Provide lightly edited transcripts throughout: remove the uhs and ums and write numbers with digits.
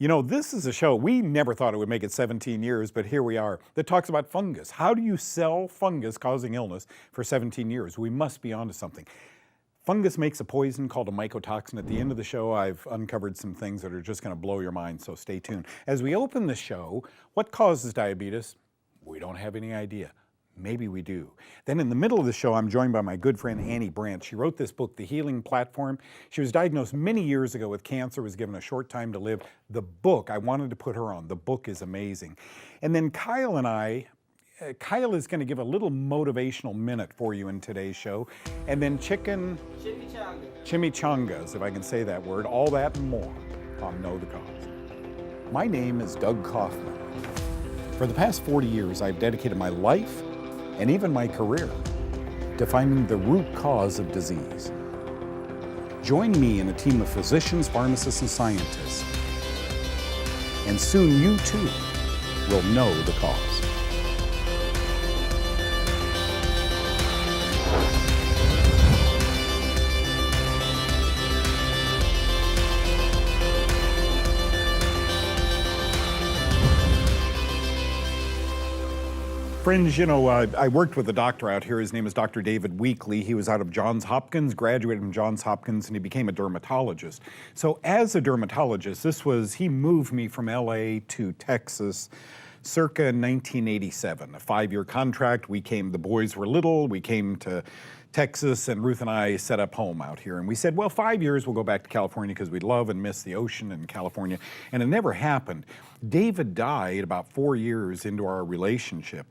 You know, this is a show, we never thought it would make it 17 years, but here we are, that talks about fungus. How do you sell fungus causing illness for 17 years? We must be onto something. Fungus makes a poison called a mycotoxin. At the end of the show, I've uncovered some things that are just going to blow your mind, so stay tuned. As we open the show, what causes diabetes? We don't have any idea. Maybe we do. Then in the middle of the show, I'm joined by my good friend Annie Brandt. She wrote this book, The Healing Platform. She was diagnosed many years ago with cancer, was given a short time to live. The book, I wanted to put her on. The book is amazing. And then Kyle and I, Kyle is going to give a little motivational minute for you in today's show. And then chimichangas, if I can say that word, all that and more on Know the Cause. My name is Doug Kaufman. For the past 40 years, I've dedicated my life and even my career to finding the root cause of disease. Join me in a team of physicians, pharmacists, and scientists, and soon you too will know the cause. Friends, you know, I worked with a doctor out here. His name is Dr. David Weekley. He was out of Johns Hopkins, graduated from Johns Hopkins, and he became a dermatologist. So as a dermatologist, he moved me from LA to Texas circa 1987, a 5-year contract. The boys were little, we came to Texas, and Ruth and I set up home out here. And we said, well, 5 years, we'll go back to California because we love and miss the ocean in California. And it never happened. David died about 4 years into our relationship.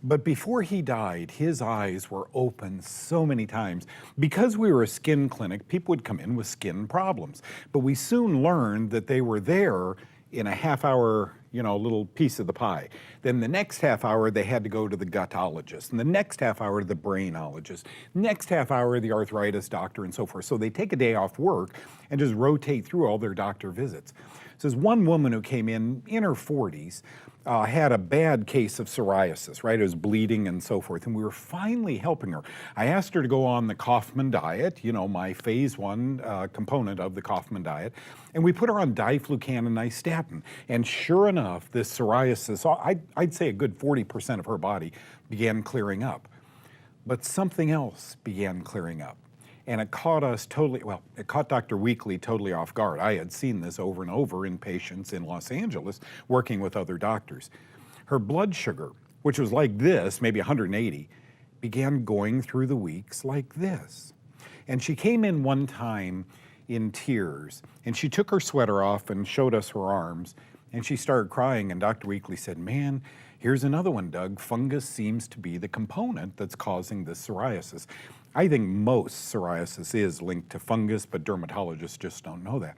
But before he died, his eyes were open so many times. Because we were a skin clinic, people would come in with skin problems. But we soon learned that they were there in a half-hour, little piece of the pie. Then the next half hour, they had to go to the gutologist, and the next half hour to the brainologist, next half hour, the arthritis doctor, and so forth. So they take a day off work and just rotate through all their doctor visits. So there's one woman who came in her 40s, had a bad case of psoriasis, right? It was bleeding and so forth, and we were finally helping her. I asked her to go on the Kaufman diet, my phase 1 component of the Kaufman diet, and we put her on diflucan and nystatin. And sure enough, this psoriasis, I'd say a good 40% of her body began clearing up. But something else began clearing up. And it caught us it caught Dr. Weekley totally off guard. I had seen this over and over in patients in Los Angeles working with other doctors. Her blood sugar, which was like this, maybe 180, began going through the weeks like this. And she came in one time in tears, and she took her sweater off and showed us her arms, and she started crying, and Dr. Weekley said, man, here's another one, Doug. Fungus seems to be the component that's causing this psoriasis. I think most psoriasis is linked to fungus, but dermatologists just don't know that.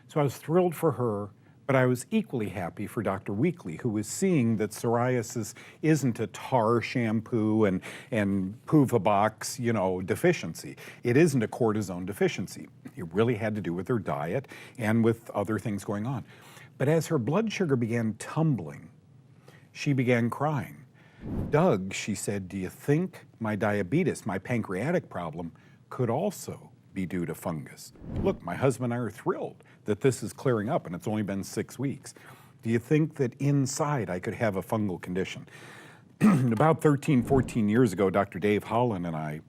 So I was thrilled for her, but I was equally happy for Dr. Weekley, who was seeing that psoriasis isn't a tar shampoo and Puvabox, deficiency. It isn't a cortisone deficiency. It really had to do with her diet and with other things going on. But as her blood sugar began tumbling, she began crying. Doug, she said, do you think my diabetes, my pancreatic problem, could also be due to fungus? Look, my husband and I are thrilled that this is clearing up, and it's only been 6 weeks. Do you think that inside I could have a fungal condition? About 13, 14 years ago, Dr. Dave Holland and I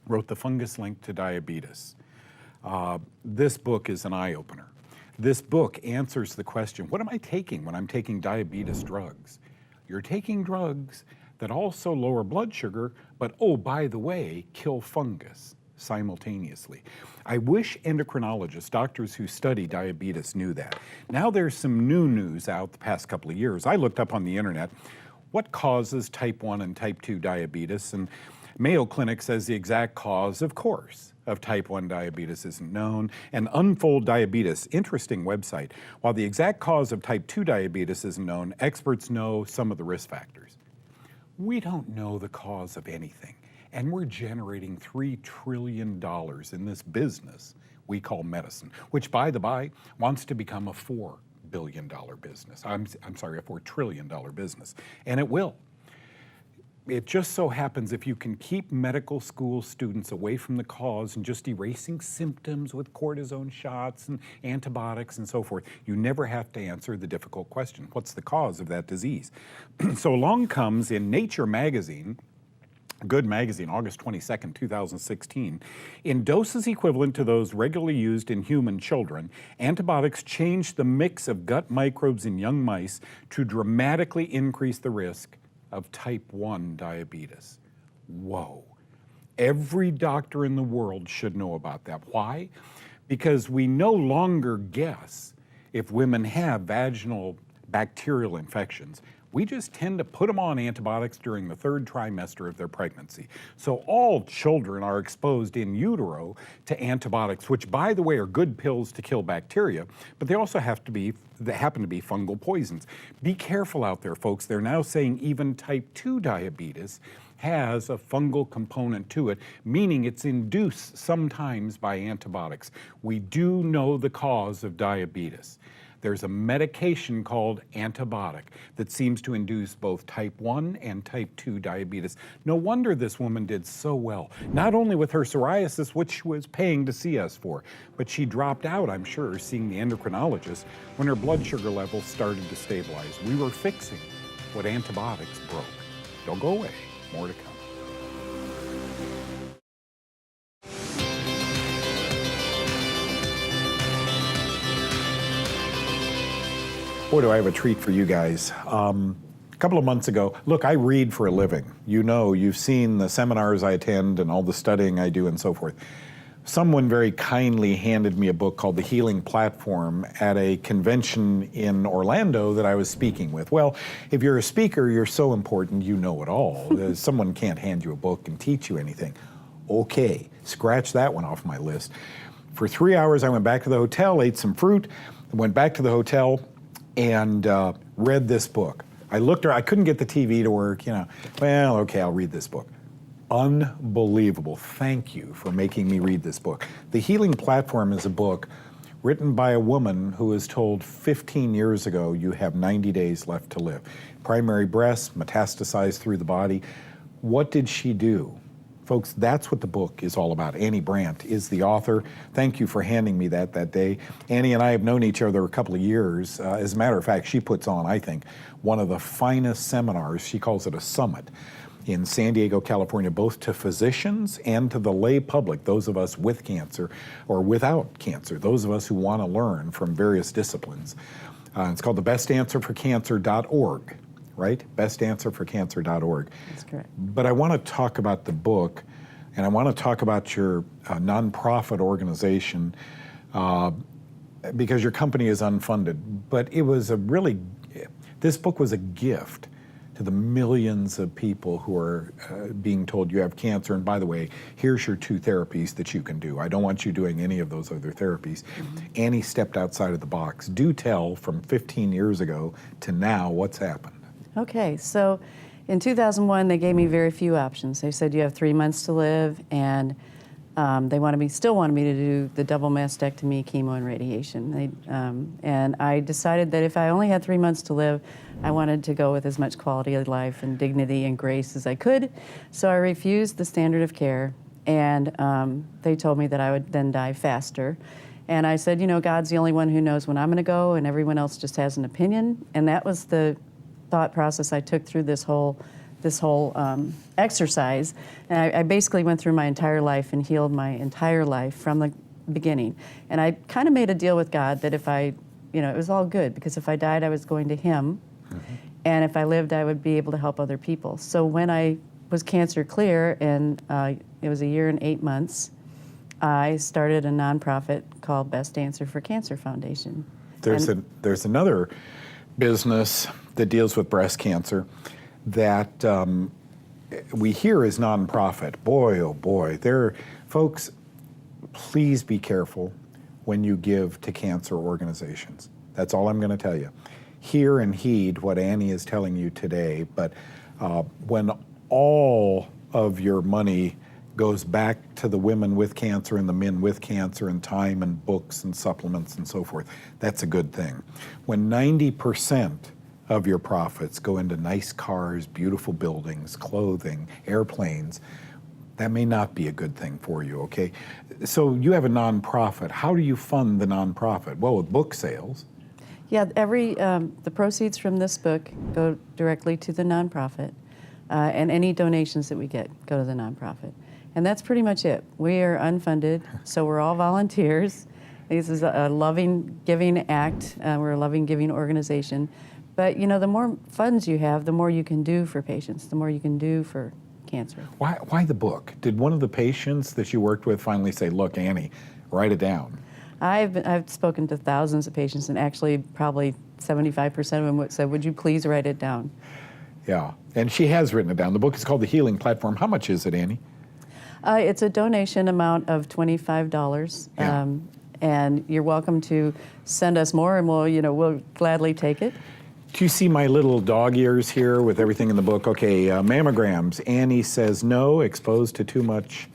wrote The Fungus Link to Diabetes. This book is an eye-opener. This book answers the question, what am I taking when I'm taking diabetes drugs? You're taking drugs that also lower blood sugar, but oh, by the way, kill fungus simultaneously. I wish endocrinologists, doctors who study diabetes, knew that. Now there's some new news out the past couple of years. I looked up on the internet, what causes type 1 and type 2 diabetes? And Mayo Clinic says the exact cause, of course, of type 1 diabetes isn't known. And Unfold Diabetes, interesting website. While the exact cause of type 2 diabetes isn't known, experts know some of the risk factors. We don't know the cause of anything. And we're generating $3 trillion in this business we call medicine, which, by the by, wants to become a $4 billion business. I'm sorry, a $4 trillion business. And it will. it just so happens if you can keep medical school students away from the cause and just erasing symptoms with cortisone shots and antibiotics and so forth, you never have to answer the difficult question, what's the cause of that disease? So along comes in Nature magazine, Good magazine, August 22nd, 2016, in doses equivalent to those regularly used in human children, antibiotics changed the mix of gut microbes in young mice to dramatically increase the risk of type 1 diabetes. Whoa. Every doctor in the world should know about that. Why? Because we no longer guess if women have vaginal bacterial infections. We just tend to put them on antibiotics during the 3rd trimester of their pregnancy. So all children are exposed in utero to antibiotics, which, by the way, are good pills to kill bacteria, but they also happen to be fungal poisons. Be careful out there, folks. They're now saying even type 2 diabetes has a fungal component to it, meaning it's induced sometimes by antibiotics. We do know the cause of diabetes. There's a medication called antibiotic that seems to induce both type 1 and type 2 diabetes. No wonder this woman did so well, not only with her psoriasis, which she was paying to see us for, but she dropped out, I'm sure, seeing the endocrinologist when her blood sugar levels started to stabilize. We were fixing what antibiotics broke. Don't go away. More to come. Boy, do I have a treat for you guys. A couple of months ago, look, I read for a living. You know, you've seen the seminars I attend and all the studying I do and so forth. Someone very kindly handed me a book called The Healing Platform at a convention in Orlando that I was speaking with. Well, if you're a speaker, you're so important, you know it all. Someone can't hand you a book and teach you anything. Okay, scratch that one off my list. For 3 hours, I went back to the hotel, ate some fruit, went back to the hotel, and read this book. I looked around, I couldn't get the TV to work, well, okay, I'll read this book. Unbelievable. Thank you for making me read this book. The Healing Platform is a book written by a woman who was told 15 years ago, you have 90 days left to live. Primary breast metastasized through the body. What did she do? Folks, that's what the book is all about. Annie Brandt is the author. Thank you for handing me that day. Annie and I have known each other a couple of years. As a matter of fact, she puts on, I think, one of the finest seminars. She calls it a summit in San Diego, California, both to physicians and to the lay public, those of us with cancer or without cancer, those of us who want to learn from various disciplines. It's called theBestAnswerForCancer.org. Right? BestAnswerForCancer.org. That's correct. But I want to talk about the book, and I want to talk about your nonprofit organization because your company is unfunded. But it was this book was a gift to the millions of people who are being told you have cancer. And by the way, here's your 2 therapies that you can do. I don't want you doing any of those other therapies. Mm-hmm. Annie stepped outside of the box. Do tell, from 15 years ago to now, what's happened? Okay, so in 2001, they gave me very few options. They said you have 3 months to live, and they still wanted me to do the double mastectomy, chemo, and radiation. And I decided that if I only had 3 months to live, I wanted to go with as much quality of life and dignity and grace as I could. So I refused the standard of care, and they told me that I would then die faster. And I said, God's the only one who knows when I'm going to go, and everyone else just has an opinion. And that was the thought process I took through this whole exercise. And I basically went through my entire life and healed my entire life from the beginning. And I kind of made a deal with God that if it was all good, because if I died, I was going to Him. Mm-hmm. And if I lived, I would be able to help other people. So when I was cancer clear, and it was 1 year and 8 months, I started a nonprofit called Best Answer for Cancer Foundation. There's another business that deals with breast cancer that we hear is nonprofit. Boy, oh boy. Folks, please be careful when you give to cancer organizations. That's all I'm going to tell you. Hear and heed what Annie is telling you today, but when all of your money goes back to the women with cancer and the men with cancer and time and books and supplements and so forth, that's a good thing. When 90% of your profits go into nice cars, beautiful buildings, clothing, airplanes, that may not be a good thing for you, okay? So you have a nonprofit. How do you fund the nonprofit? Well, with book sales. Yeah, the proceeds from this book go directly to the nonprofit, and any donations that we get go to the nonprofit. And that's pretty much it. We are unfunded, so we're all volunteers. This is a loving giving act. We're a loving giving organization. But you know, the more funds you have, the more you can do for patients, the more you can do for cancer. Why the book? Did one of the patients that you worked with finally say, look, Annie, write it down? I've spoken to thousands of patients, and actually probably 75% of them said, would you please write it down? Yeah, and she has written it down. The book is called The Healing Platform. How much is it, Annie? It's a donation amount of $25, Yeah. And you're welcome to send us more, and we'll gladly take it. Do you see my little dog ears here with everything in the book? Okay, mammograms. Annie says no, exposed to too much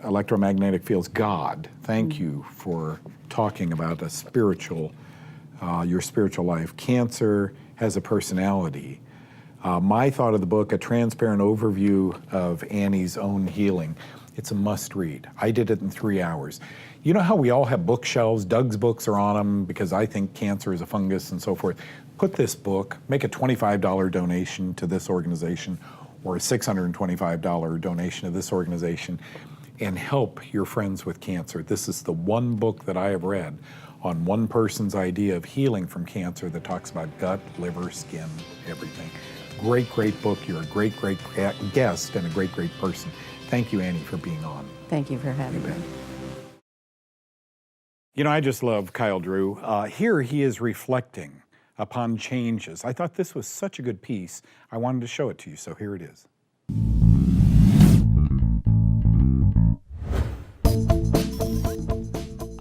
electromagnetic fields. God, thank you for talking about a spiritual, your spiritual life. Cancer has a personality. My thought of the book, a transparent overview of Annie's own healing. It's a must read. I did it in 3 hours. You know how we all have bookshelves? Doug's books are on them because I think cancer is a fungus and so forth. Put this book, make a $25 donation to this organization or a $625 donation to this organization and help your friends with cancer. This is the one book that I have read on one person's idea of healing from cancer that talks about gut, liver, skin, everything. Great, great book. You're a great, great guest and a great, great person. Thank you, Annie, for being on. Thank you for having me. You know, I just love Kyle Drew. Here he is reflecting upon changes. I thought this was such a good piece. I wanted to show it to you, so here it is.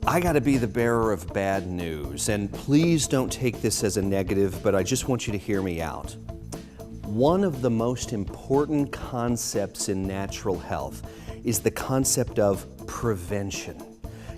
I got to be the bearer of bad news, and please don't take this as a negative, but I just want you to hear me out. One of the most important concepts in natural health is the concept of prevention.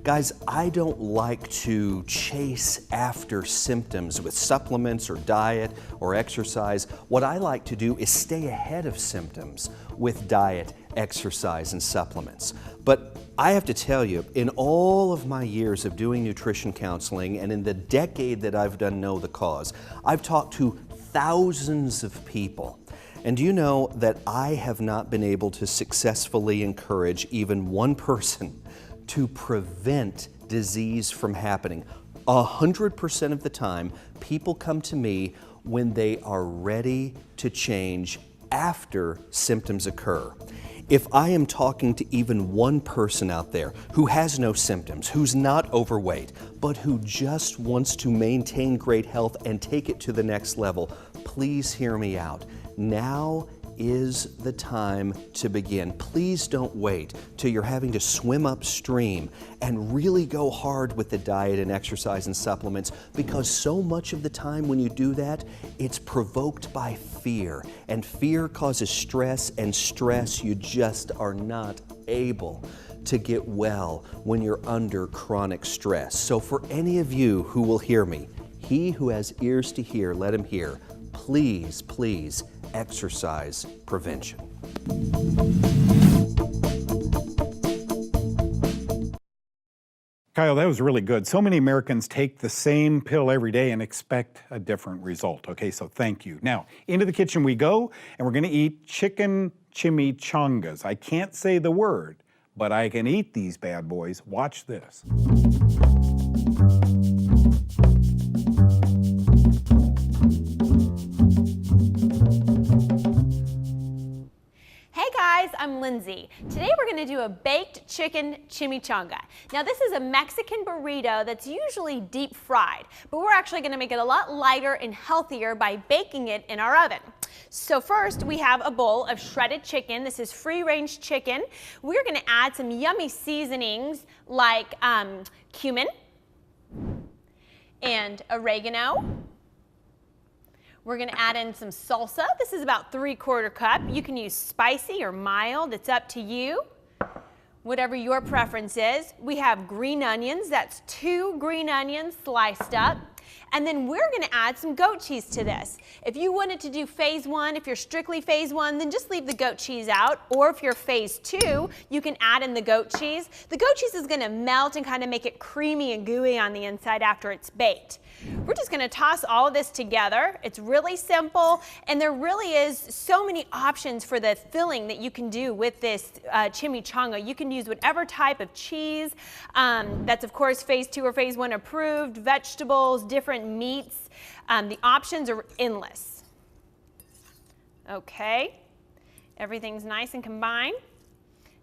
Guys, I don't like to chase after symptoms with supplements or diet or exercise. What I like to do is stay ahead of symptoms with diet, exercise, and supplements. But I have to tell you, in all of my years of doing nutrition counseling and in the decade that I've done Know the Cause, I've talked to thousands of people. And do you know that I have not been able to successfully encourage even one person to prevent disease from happening? 100% of the time, people come to me when they are ready to change after symptoms occur. If I am talking to even one person out there who has no symptoms, who's not overweight, but who just wants to maintain great health and take it to the next level, please hear me out. Now is the time to begin. Please don't wait till you're having to swim upstream and really go hard with the diet and exercise and supplements, because so much of the time when you do that, it's provoked by fear, and fear causes stress, and stress, you just are not able to get well when you're under chronic stress. So for any of you who will hear me, he who has ears to hear, let him hear. Please, please exercise prevention. Kyle, that was really good. So many Americans take the same pill every day and expect a different result. Okay, so thank you. Now, into the kitchen we go, and we're gonna eat chicken chimichangas. I can't say the word, but I can eat these bad boys. Watch this. Hey guys, I'm Lindsay. Today we're going to do a baked chicken chimichanga. Now this is a Mexican burrito that's usually deep fried, but we're actually going to make it a lot lighter and healthier by baking it in our oven. So first we have a bowl of shredded chicken. This is free-range chicken. We're going to add some yummy seasonings like cumin and oregano. We're gonna add in some salsa. This is about 3/4 cup. You can use spicy or mild, it's up to you. Whatever your preference is. We have green onions, that's 2 green onions sliced up. And then we're going to add some goat cheese to this. If you wanted to do phase 1, if you're strictly phase 1, then just leave the goat cheese out. Or if you're phase 2, you can add in the goat cheese. The goat cheese is going to melt and kind of make it creamy and gooey on the inside after it's baked. We're just going to toss all of this together. It's really simple, and there really is so many options for the filling that you can do with this chimichanga. You can use whatever type of cheese. That's, of course, phase 2 or phase 1 approved, vegetables, different meats. The options are endless. Okay, everything's nice and combined.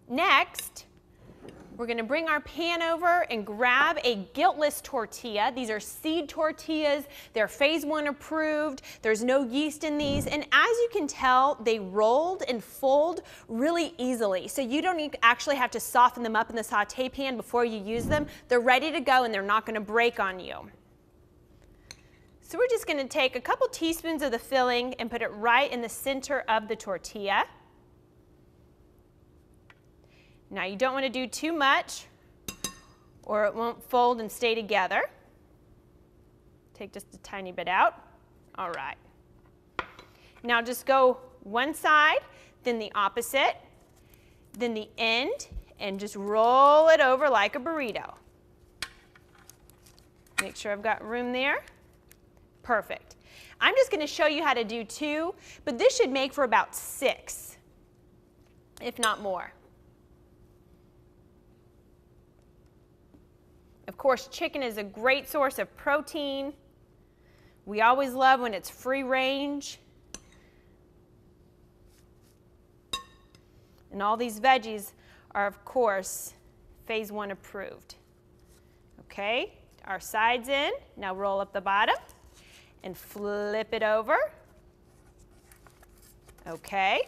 Next, we're going to bring our pan over and grab a guiltless tortilla. These are seed tortillas. They're phase 1 approved. There's no yeast in these. And as you can tell, they rolled and fold really easily. So you don't actually have to soften them up in the saute pan before you use them. They're ready to go and they're not going to break on you. So we're just going to take a couple teaspoons of the filling and put it right in the center of the tortilla. Now you don't want to do too much or it won't fold and stay together. Take just a tiny bit out. All right. Now just go one side, then the opposite, then the end, and just roll it over like a burrito. Make sure I've got room there. Perfect. I'm just going to show you how to do 2, but this should make for about 6, if not more. Of course, chicken is a great source of protein. We always love when it's free range. And all these veggies are, of course, phase 1 approved. Okay, our sides in. Now roll up the bottom and flip it over. Okay,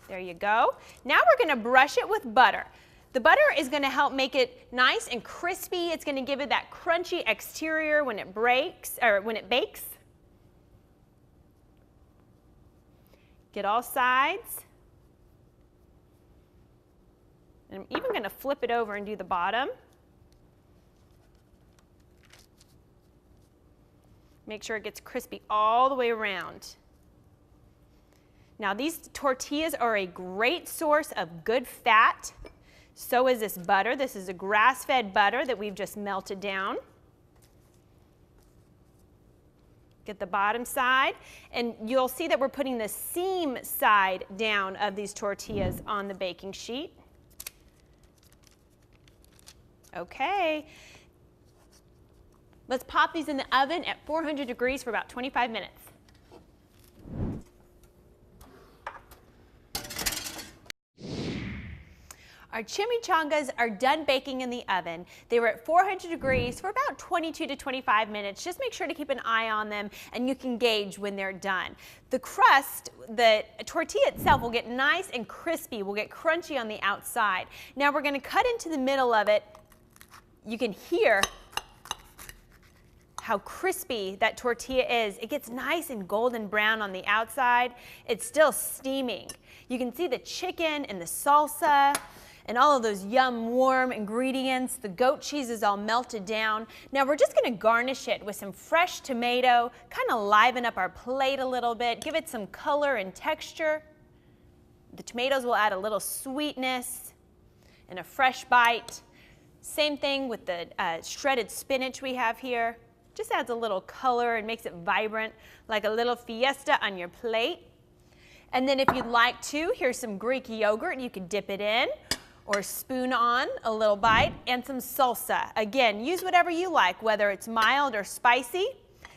there you go. Now we're going to brush it with butter. The butter is going to help make it nice and crispy. It's going to give it that crunchy exterior when it breaks or when it bakes. Get all sides. And I'm even going to flip it over and do the bottom. Make sure it gets crispy all the way around. Now these tortillas are a great source of good fat. So is this butter. This is a grass-fed butter that we've just melted down. Get the bottom side, and you'll see that we're putting the seam side down of these tortillas on the baking sheet. Okay. Let's pop these in the oven at 400 degrees for about 25 minutes. Our chimichangas are done baking in the oven. They were at 400 degrees for about 22 to 25 minutes. Just make sure to keep an eye on them and you can gauge when they're done. The crust, the tortilla itself will get nice and crispy, will get crunchy on the outside. Now we're going to cut into the middle of it. You can hear how crispy that tortilla is. It gets nice and golden brown on the outside. It's still steaming. You can see the chicken and the salsa and all of those yum warm ingredients. The goat cheese is all melted down. Now we're just gonna garnish it with some fresh tomato, kind of liven up our plate a little bit, give it some color and texture. The tomatoes will add a little sweetness and a fresh bite. Same thing with the shredded spinach we have here. Just adds a little color and makes it vibrant, like a little fiesta on your plate. And then if you'd like to, here's some Greek yogurt. You could dip it in or spoon on a little bite, and some salsa. Again, use whatever you like, whether it's mild or spicy.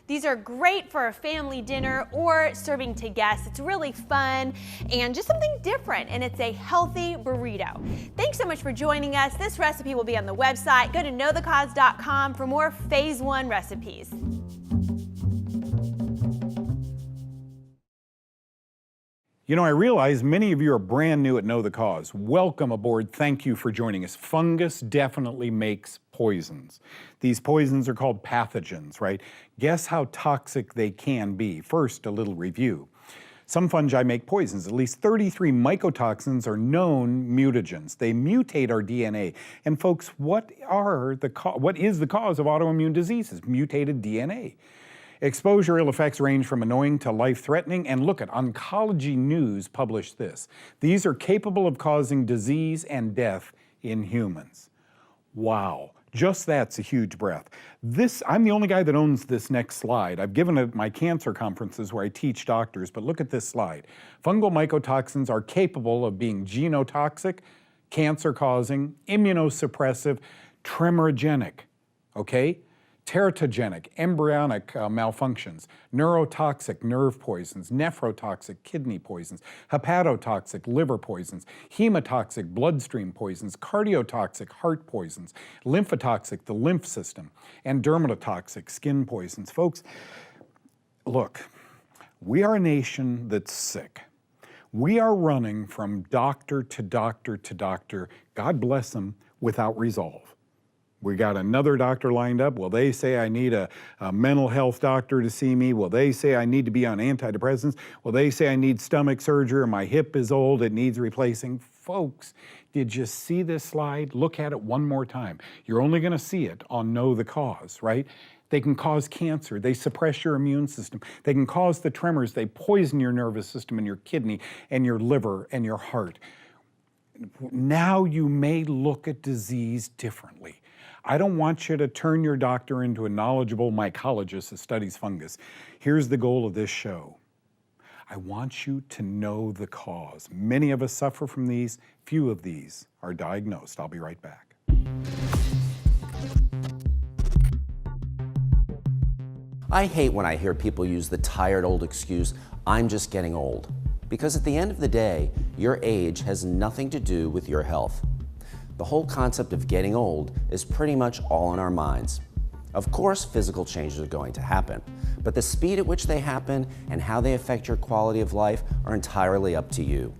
These are great for a family dinner or serving to guests. It's really fun and just something different, and it's a healthy burrito. Thanks so much for joining us. This recipe will be on the website. Go to knowthecause.com for more phase 1 recipes. You know, I realize many of you are brand new at Know the Cause. Welcome aboard. Thank you for joining us. Fungus definitely makes poisons. These poisons are called pathogens, right? Guess how toxic they can be. First, a little review. Some fungi make poisons. At least 33 mycotoxins are known mutagens. They mutate our DNA. And folks, what is the cause of autoimmune diseases? Mutated DNA. Exposure ill effects range from annoying to life-threatening, and look at Oncology News published this. These are capable of causing disease and death in humans. Wow, just that's a huge breath. I'm the only guy that owns this next slide. I've given it at my cancer conferences where I teach doctors, but look at this slide. Fungal mycotoxins are capable of being genotoxic, cancer-causing, immunosuppressive, tremorogenic, okay? Teratogenic, embryonic malfunctions, neurotoxic nerve poisons, nephrotoxic kidney poisons, hepatotoxic liver poisons, hemotoxic bloodstream poisons, cardiotoxic heart poisons, lymphotoxic the lymph system, and dermatotoxic skin poisons. Folks, look, we are a nation that's sick. We are running from doctor to doctor to doctor, God bless them, without resolve. We got another doctor lined up. Well, they say I need a mental health doctor to see me. Well, they say I need to be on antidepressants. Well, they say I need stomach surgery, or my hip is old, it needs replacing. Folks, did you see this slide? Look at it one more time. You're only going to see it on Know the Cause, right? They can cause cancer. They suppress your immune system. They can cause the tremors. They poison your nervous system and your kidney and your liver and your heart. Now you may look at disease differently. I don't want you to turn your doctor into a knowledgeable mycologist that studies fungus. Here's the goal of this show. I want you to know the cause. Many of us suffer from these. Few of these are diagnosed. I'll be right back. I hate when I hear people use the tired old excuse, I'm just getting old. Because at the end of the day, your age has nothing to do with your health. The whole concept of getting old is pretty much all in our minds. Of course, physical changes are going to happen, but the speed at which they happen and how they affect your quality of life are entirely up to you.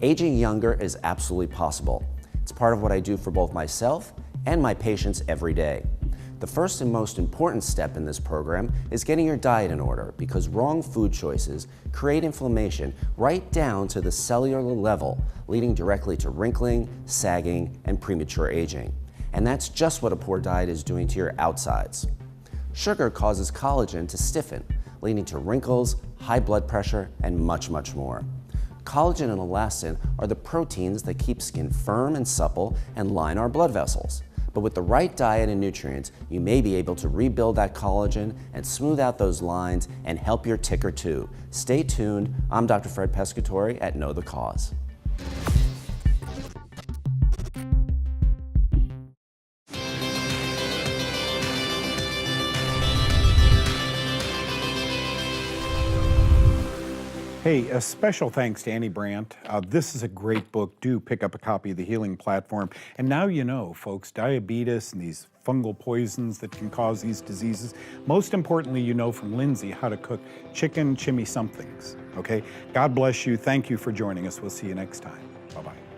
Aging younger is absolutely possible. It's part of what I do for both myself and my patients every day. The first and most important step in this program is getting your diet in order, because wrong food choices create inflammation right down to the cellular level, leading directly to wrinkling, sagging, and premature aging. And that's just what a poor diet is doing to your outsides. Sugar causes collagen to stiffen, leading to wrinkles, high blood pressure, and much, much more. Collagen and elastin are the proteins that keep skin firm and supple and line our blood vessels. But with the right diet and nutrients, you may be able to rebuild that collagen and smooth out those lines and help your ticker too. Stay tuned. I'm Dr. Fred Pescatore at Know the Cause. Hey, a special thanks to Annie Brandt. This is a great book. Do pick up a copy of The Healing Platform. And now you know, folks, diabetes and these fungal poisons that can cause these diseases. Most importantly, you know from Lindsay how to cook chicken chimney somethings, okay? God bless you. Thank you for joining us. We'll see you next time. Bye-bye.